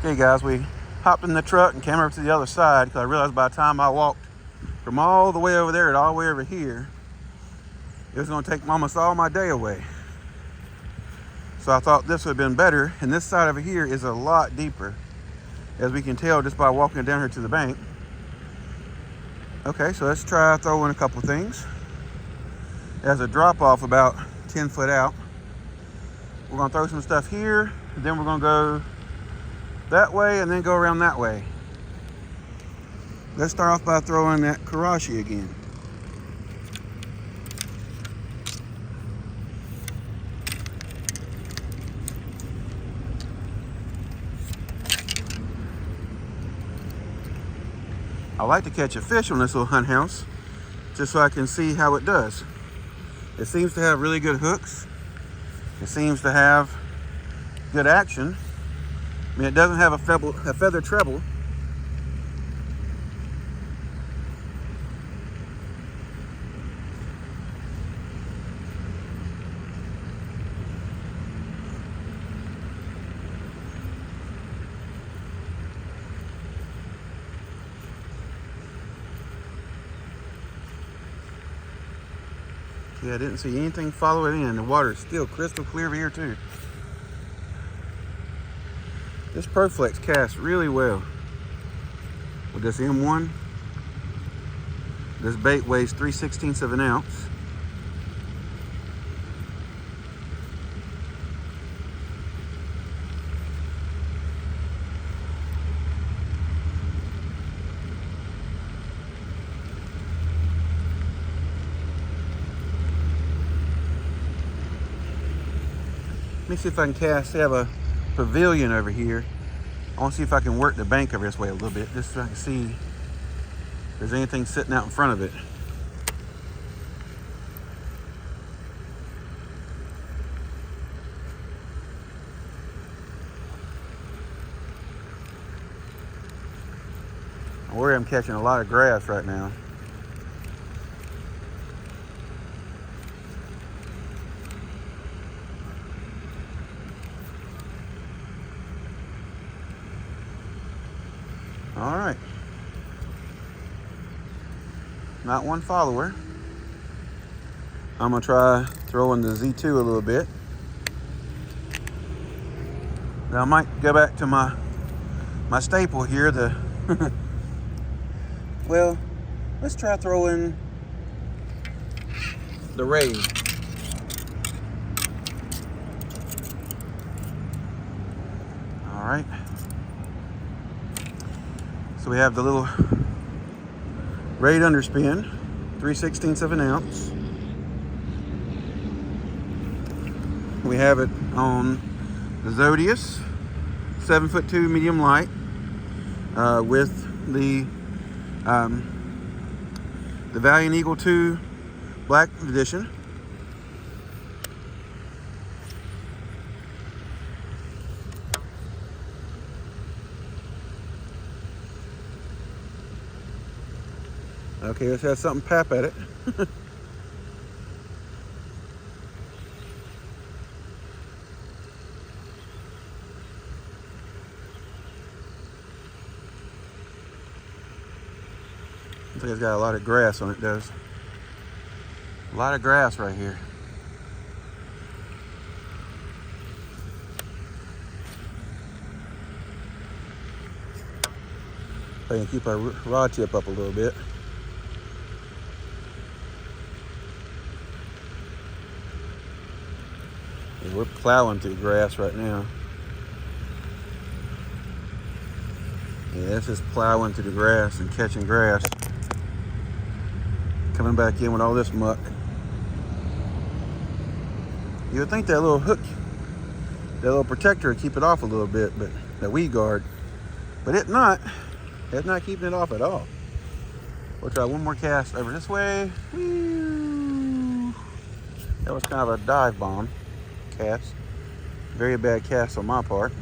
Okay guys, we hopped in the truck and came over to the other side because I realized by the time I walked from all the way over there to all the way over here, it was going to take almost all my day away. So I thought this would have been better, and this side over here is a lot deeper, as we can tell just by walking down here to the bank. Okay, so let's try throwing a couple things. As a drop off about 10 foot out, we're going to throw some stuff here, and then we're going to go that way and then go around that way. Let's start off by throwing that karashi again. I like to catch a fish on this little hunt house just so I can see how it does. It seems to have really good hooks. It seems to have good action. I mean, it doesn't have a feather treble. Yeah, I didn't see anything follow it in. The water is still crystal clear over here too. This ProFlex casts really well with this M1. This bait weighs 3/16 of an ounce. Let me see if I can cast. They have a pavilion over here. I want to see if I can work the bank over this way a little bit, just so I can see if there's anything sitting out in front of it. I worry I'm catching a lot of grass right now. All right, not one follower. I'm gonna try throwing the Z2 a little bit. Now I might go back to my staple here, the well, let's try throwing the Ray. All right. So we have the little Raid underspin, 3/16 of an ounce. We have it on the Zodius, 7'2" medium light, with the Valiant Eagle 2 Black Edition. Okay, let's have something pap at it. I think it's got a lot of grass on it, does. A lot of grass right here. I can keep our rod tip up a little bit. We're plowing through grass right now. Yeah, this is plowing through the grass and catching grass. Coming back in with all this muck. You would think that little hook, that little protector would keep it off a little bit, but that weed guard. But it's not keeping it off at all. We'll try one more cast over this way. Whee! That was kind of a dive bomb cast. Very bad cast on my part.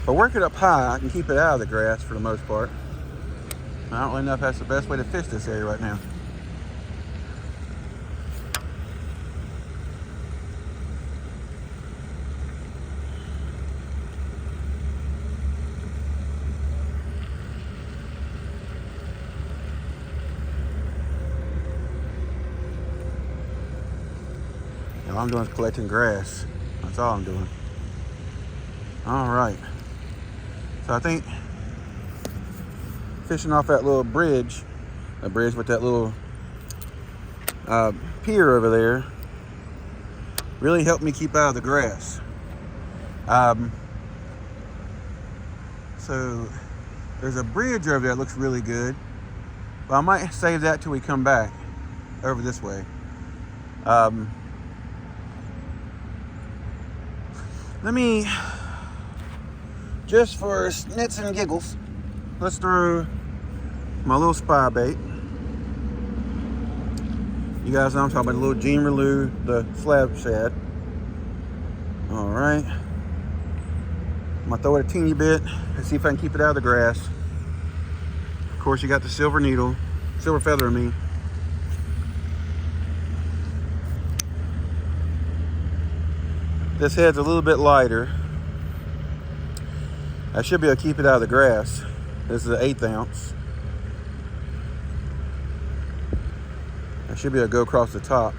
If I work it up high, I can keep it out of the grass for the most part. I don't really know if that's the best way to fish this area right now. All I'm doing is collecting grass. That's all I'm doing. All right. So I think fishing off that little bridge, a bridge with that little pier over there, really helped me keep out of the grass. So there's a bridge over there that looks really good, but I might save that till we come back over this way. Let me, just for snits and giggles, let's throw my little spy bait. You guys know I'm talking about the little Jean Relou, the slab shad. All right. I'm gonna throw it a teeny bit and see if I can keep it out of the grass. Of course, you got the silver needle, silver feather, I mean. This head's a little bit lighter. I should be able to keep it out of the grass. This is an 1/8 ounce. I should be able to go across the top.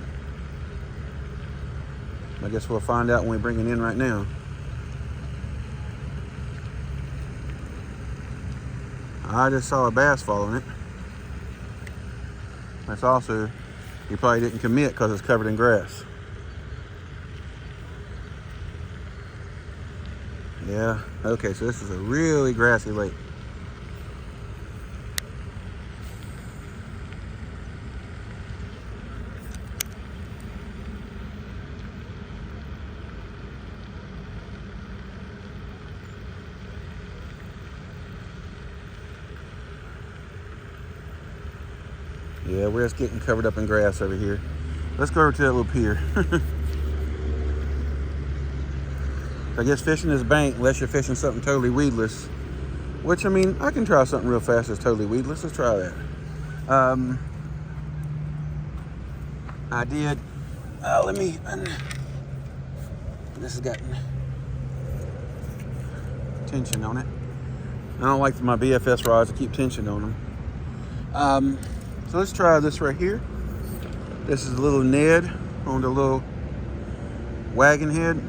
I guess we'll find out when we bring it in right now. I just saw a bass following it. That's also, he probably didn't commit because it's covered in grass. Yeah, okay, so this is a really grassy lake. Yeah, we're just getting covered up in grass over here. Let's go over to that little pier. I guess fishing this bank, unless you're fishing something totally weedless, which, I mean, I can try something real fast that's totally weedless. Let's try that. I did, this has got tension on it. I don't like my BFS rods to keep tension on them. So let's try this right here. This is a little Ned on the little wagon head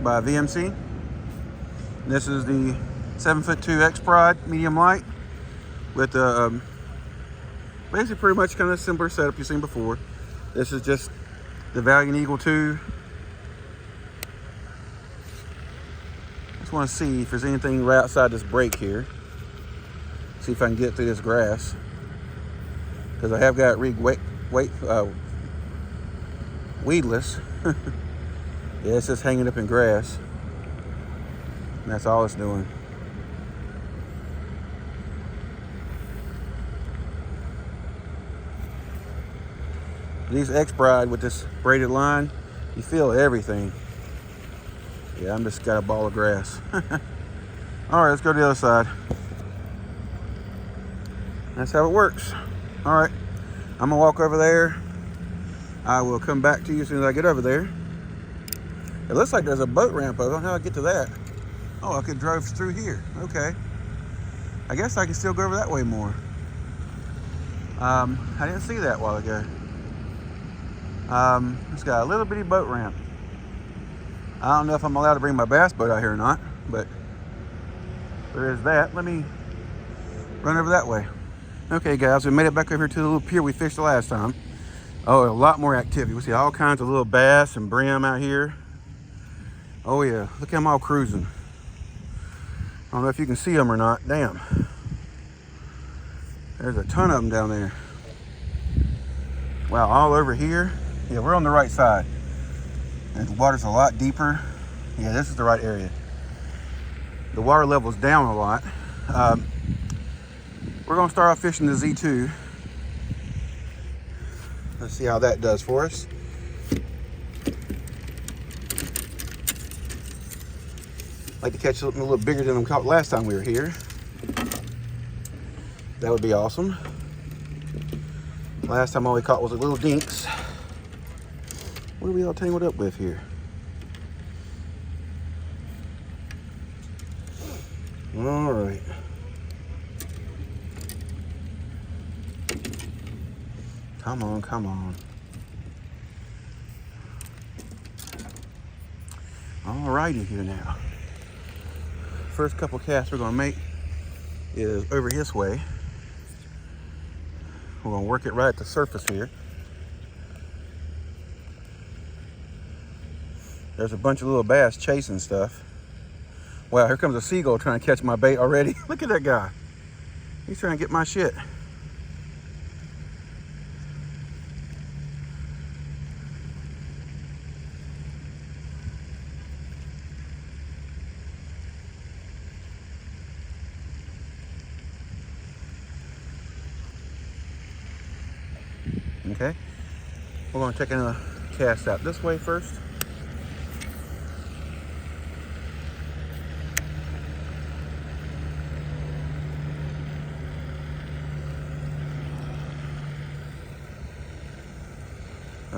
by VMC. And this is the 7'2" X-Prod medium light with basically pretty much kind of similar setup you've seen before. This is just the Valiant Eagle 2. Just want to see if there's anything right outside this break here. See if I can get through this grass, because I have got it weedless. Yeah, it's just hanging up in grass. And that's all it's doing. These X-Pride with this braided line, you feel everything. Yeah, I'm just got a ball of grass. All right, let's go to the other side. That's how it works. All right, I'm gonna walk over there. I will come back to you as soon as I get over there. It looks like there's a boat ramp over. I don't know how I get to that. Oh, I could drive through here. Okay. I guess I can still go over that way more. I didn't see that a while ago. It's got a little bitty boat ramp. I don't know if I'm allowed to bring my bass boat out here or not, but there is that. Let me run over that way. Okay, guys, we made it back over here to the little pier we fished the last time. Oh, a lot more activity. We see all kinds of little bass and brim out here. Oh yeah, look how I'm all cruising. I don't know if you can see them or not. Damn. There's a ton of them down there. Wow, all over here. Yeah, we're on the right side. And the water's a lot deeper. Yeah, this is the right area. The water level's down a lot. We're gonna start off fishing the Z2. Let's see how that does for us. Like to catch something a little bigger than we caught last time we were here. That would be awesome. Last time all we caught was a little dinks. What are we all tangled up with here? All right. Come on, come on. Alrighty here now. First couple casts we're gonna make is over this way. We're gonna work it right at the surface here. There's a bunch of little bass chasing stuff. Wow, here comes a seagull trying to catch my bait already. Look at that guy. He's trying to get my shit. Okay, we're going to take another cast out this way first.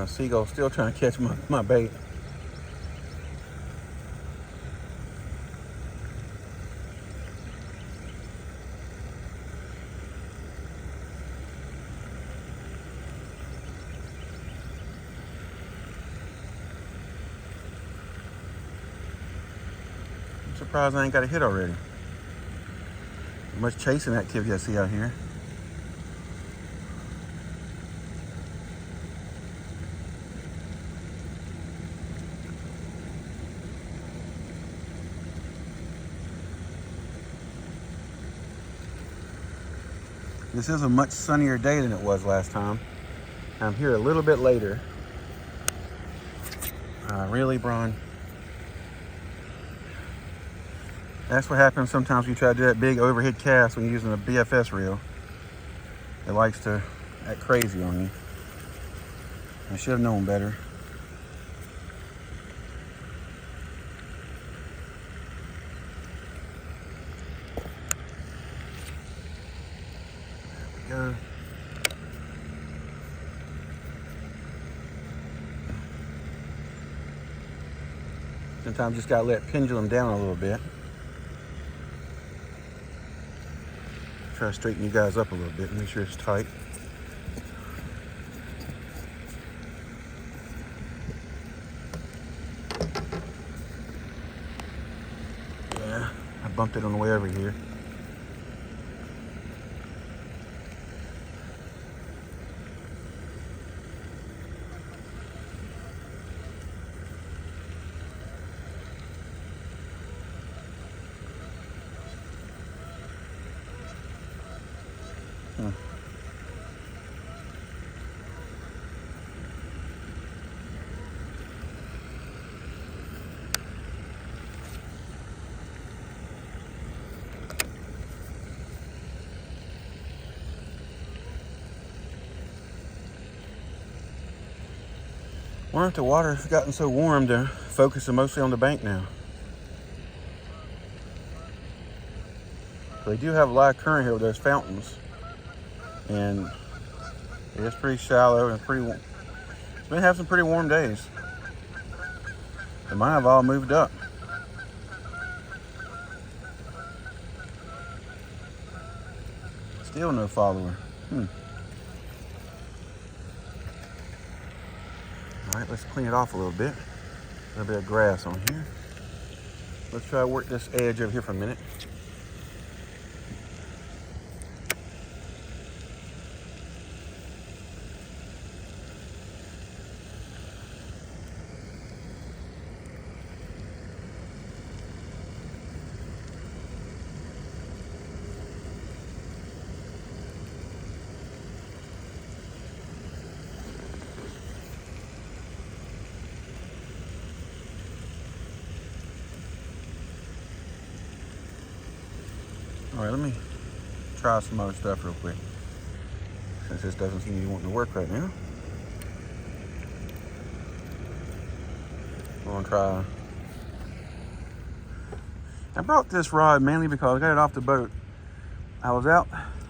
Seagull still trying to catch my bait. I'm surprised I ain't got a hit already. Much chasing activity I see out here. This is a much sunnier day than it was last time. I'm here a little bit later. Really, Bron? That's what happens sometimes when you try to do that big overhead cast when you're using a BFS reel. It likes to act crazy on you. I should have known better. There we go. Sometimes you just gotta let pendulum down a little bit. Try to straighten you guys up a little bit and make sure it's tight. Yeah, I bumped it on the way over here. Wonder if the water's gotten so warm they're focusing mostly on the bank now. They do have a lot of current here with those fountains. And it's pretty shallow and pretty warm. It's been having some pretty warm days. They might have all moved up. Still no follower. All right, let's clean it off a little bit. A little bit of grass on here. Let's try to work this edge over here for a minute. All right, let me try some other stuff real quick, since this doesn't seem to be wanting to work right now. We're gonna try. I brought this rod mainly because I got it off the boat. I was out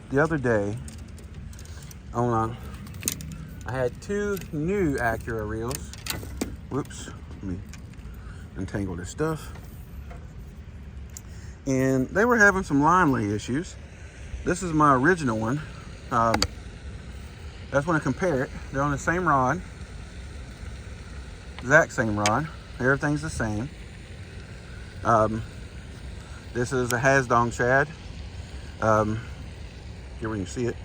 the other day on I had two new Acura reels. Whoops, let me untangle this stuff. And they were having some line lay issues. This is my original one. That's when I compare it. They're on the same rod, exact same rod. Everything's the same. This is a Hasdong shad. Here where you can see it.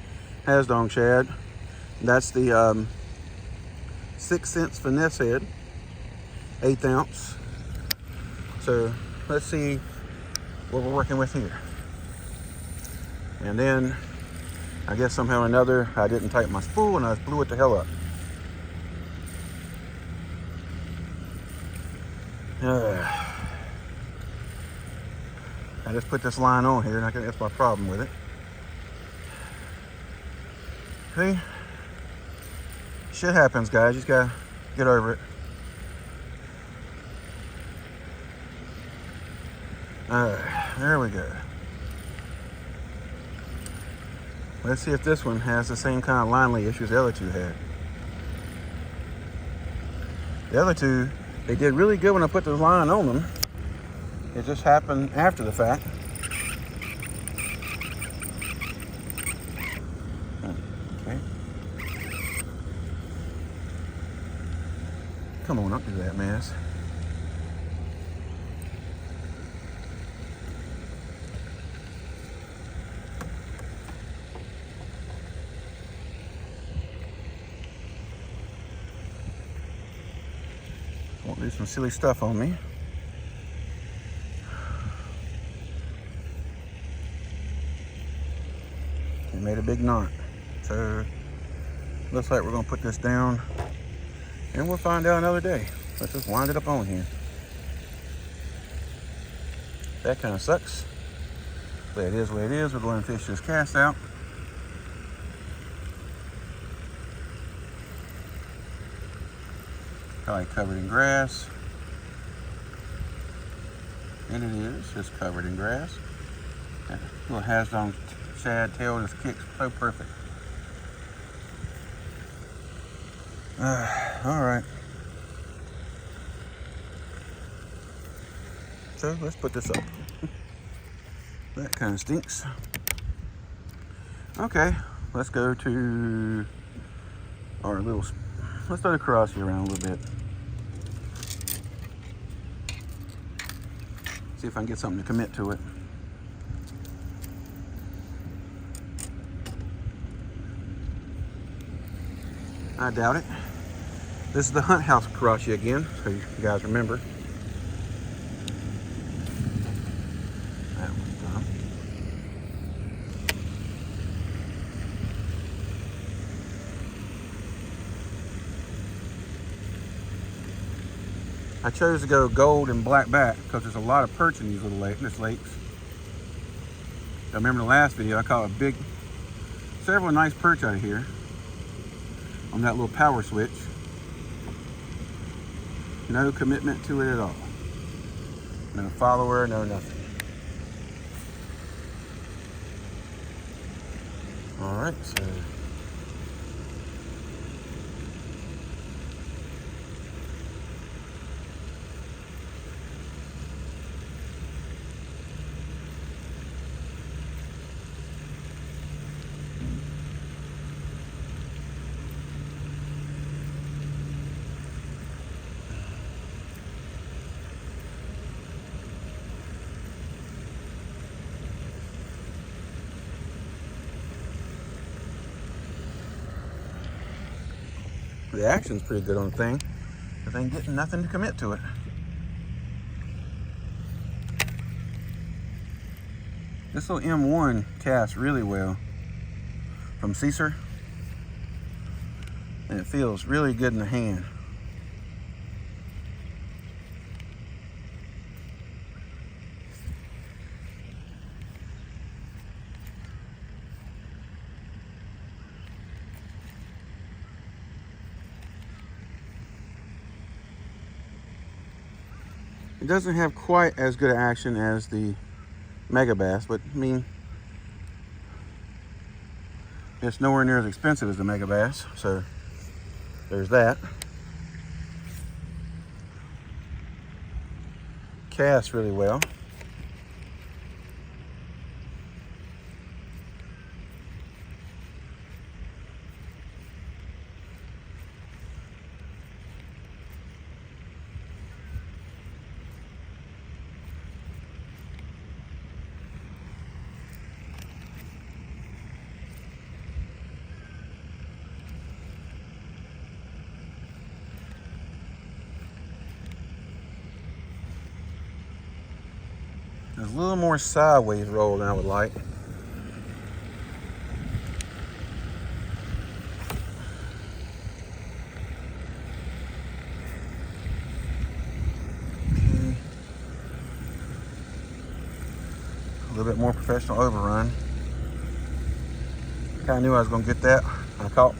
Hasdong shad. That's the 6 cents finesse head, 1/8 ounce. So let's see what we're working with here. And then I guess somehow or another I didn't tighten my spool and I blew it the hell up. I just put this line on here and I think that's my problem with it. See? Shit happens, guys. You just gotta get over it. There we go. Let's see if this one has the same kind of line lay issues the other two had. The other two, they did really good when I put the line on them. It just happened after the fact. Okay. Come on, don't do that mess. Won't do some silly stuff on me. It made a big knot. So looks like we're gonna put this down and we'll find out another day. Let's just wind it up on here. That kind of sucks. But it is what it is. We're going to fish this cast out. Probably covered in grass. And it is just covered in grass. That little Hasdong shad tail just kicks so perfect. All right. So let's put this up. That kind of stinks. Okay, let's go to our little, let's throw the karate around a little bit. See if I can get something to commit to it. I doubt it. This is the Hunt House Karachi again, so you guys remember. That one's done. I chose to go gold and black back because there's a lot of perch in these little lakes. I remember the last video I caught several nice perch out of here on that little power switch. No commitment to it at all. No follower, no nothing. All right, so the action's pretty good on the thing, because I ain't getting nothing to commit to it. This little M1 casts really well from Caesar, and it feels really good in the hand. It doesn't have quite as good action as the Mega Bass, but I mean, it's nowhere near as expensive as the Mega Bass, so there's that. Casts really well. It's a little more sideways roll than I would like. A little bit more professional overrun. Kind of knew I was going to get that. I caught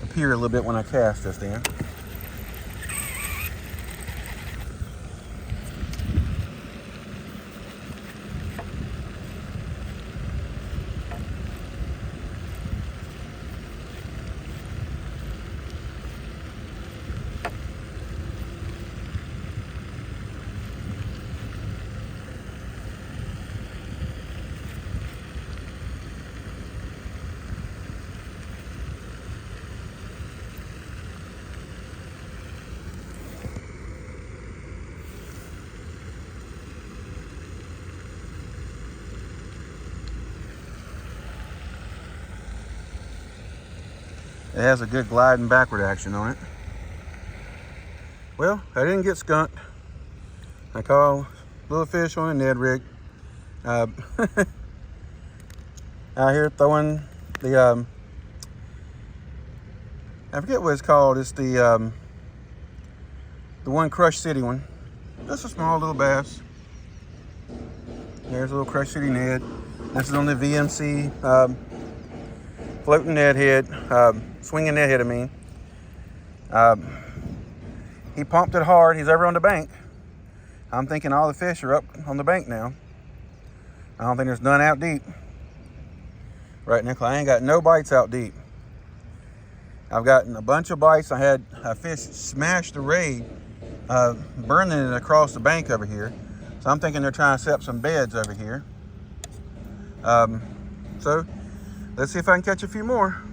the pier a little bit when I cast just then. It has a good gliding backward action on it. Well, I didn't get skunked. I caught a little fish on a Ned rig. Out here throwing the, I forget what it's called. It's the one Crush City one. Just a small little bass. There's a little Crush City Ned. This is on the VMC floating Ned head. Swinging net head, I mean. He pumped it hard. He's over on the bank. I'm thinking all the fish are up on the bank now. I don't think there's none out deep. Right, Nickel, I ain't got no bites out deep. I've gotten a bunch of bites. I had a fish smash the raid, burning it across the bank over here. So I'm thinking they're trying to set up some beds over here. So let's see if I can catch a few more.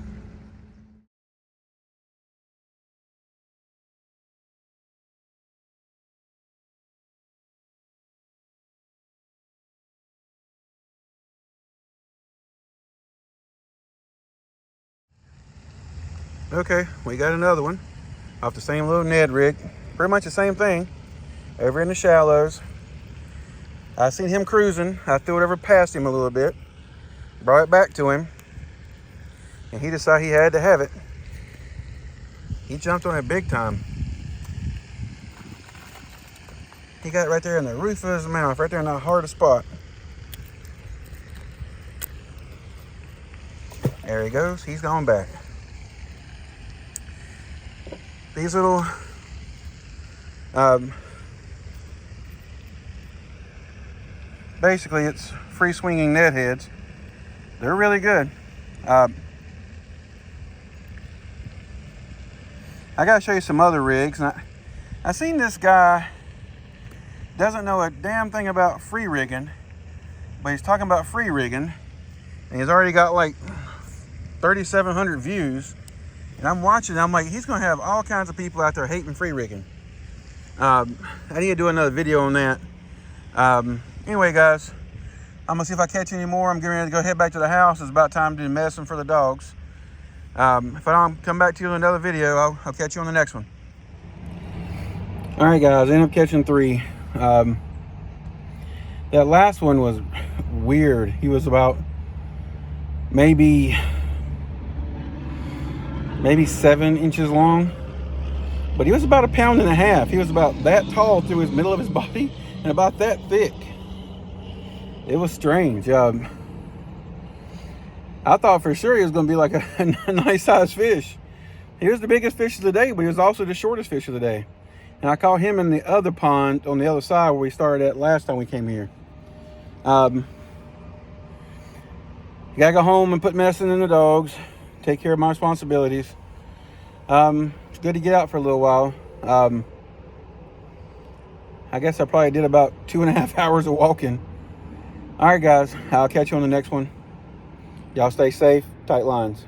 Okay, we got another one off the same little Ned rig. Pretty much the same thing, over in the shallows. I seen him cruising. I threw it over past him a little bit, brought it back to him, and he decided he had to have it. He jumped on it big time. He got it right there in the roof of his mouth, right there in that hardest spot. There he goes. He's going back. These little basically it's free swinging net heads. They're really good. I gotta show you some other rigs. And I seen this guy doesn't know a damn thing about free rigging, but he's talking about free rigging, and he's already got like 3,700 views. And I'm watching, I'm like, he's gonna have all kinds of people out there hating free rigging. I need to do another video on that. Anyway, guys, I'm gonna see if I catch any more. I'm getting ready to go head back to the house. It's about time to do medicine for the dogs. If I don't come back to you in another video, I'll catch you on the next one. All right, guys, I ended up catching 3. That last one was weird. He was about maybe 7 inches long, but he was about 1.5 pounds. He was about that tall through his middle of his body and about that thick. It was strange. I thought for sure he was going to be like a nice sized fish. He was the biggest fish of the day, but he was also the shortest fish of the day. And I caught him in the other pond on the other side where we started at last time we came here. You gotta go home and put medicine in the dogs, take care of my responsibilities. It's good to get out for a little while. I guess I probably did about 2.5 hours of walking. All right, guys, I'll catch you on the next one. Y'all stay safe, tight lines.